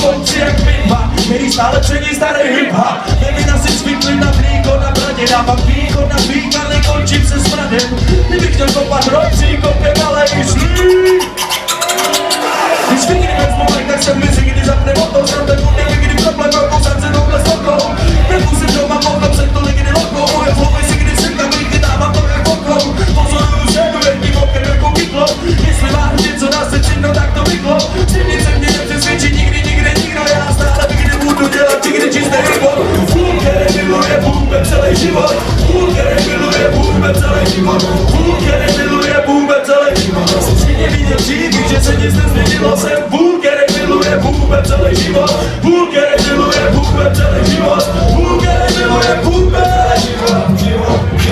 konci jak pitva, který stále cení starý hip-hop. Nevina si zvykli na mlíko na bradě, dávám východ na vík a nekončím se smradem. Kdybych chtěl kopat roci, kopě malej slík. Když vy kdy vezmu lek, tak jsem mezi, kdy zapne motor, jsem ten kdy kdy problém rokou, jsem se touhle slokou. Nemusím doma, potom jsem to někdy lokou, moje hlavy si kdy sekám, kdy dávám to jak bokou. Pozoruju ženu jedním okem jako kyklo, jestli má něco dá se činno, tak to vyklo. Silnice mě nepřesvědčí nikdy, nikdo, já stále kdy budu dělat, nikdy čistý hip-hop. Půl, který miluje boombe celý život, půl, který miluje boombe celý život, půl, který miluje boombe celý život. Všichni viděl dřív, že se nic nezměnilo, jsem půl, který miluje boombe celý život, půl, který miluje boombe celý život, půl, který miluje boombe celý život.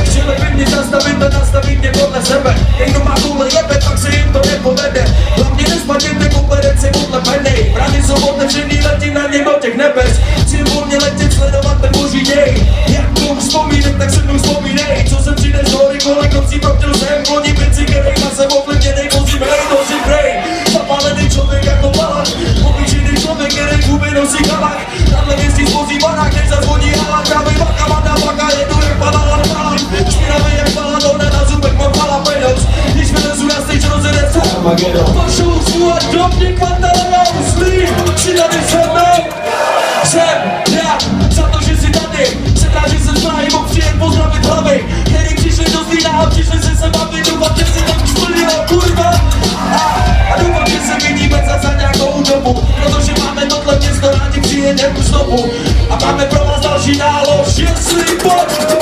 Chtěli by mě zastavit a nastavit mě podle sebe. Někdo má koule jebe, pak se jim to nepovede. Hlavně nespadněte kobereci podle penej. Brány jsou otevřený, letím na ně do těch nebes. Chci volně letět, sledovat ten boží děj. Jak to vzpomínek, tak se mnou vzpomínej. Co jsem přines do hory, kolik nocí proptil jsem. Kloní věci, kterejma jsem ovlivněnej, vozím hej, nosím brej. Zapálený člověk jako balak. Obyčejný člověk, který huby nosí kalak. Tahle městí zvozí barák, než zazvoní halak. Právě vaka, vada, vaka, jedu jak banana, balak. Špinavý jak baladona, na zubek mám jalapenos. Když vylezu na stage, rozjede se Pošlu svůj do mě kvantalovou slív. Si tady se mnou. Jsem já, za to, že jsi tady. Přetáži se zmájí, mohl přijet pozdravit hlavy. Který přišli do Zlína a přišli se sem bavit. Doufám, že si tam splnil, kurva. A doufám, že se vidíme za nějakou dobu. Protože máme tohle město, rádi přijedem znovu. A máme pro vás další nálož, jestli pojď.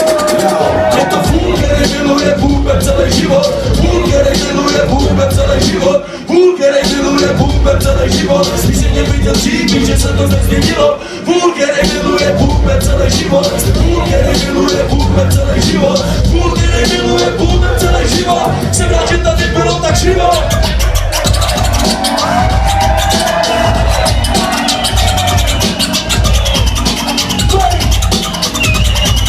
Je to fůl, který miluje boombe celý život. Fůl, který miluje boombe celý život. Fůl, který miluje boombe celý život. Když jsi mě viděl dřív, víš, že se to nezměnilo. Fůl, který miluje boombe celý život. Fůl, který miluje boombe celý život. Fůl, který miluje boombe celý život.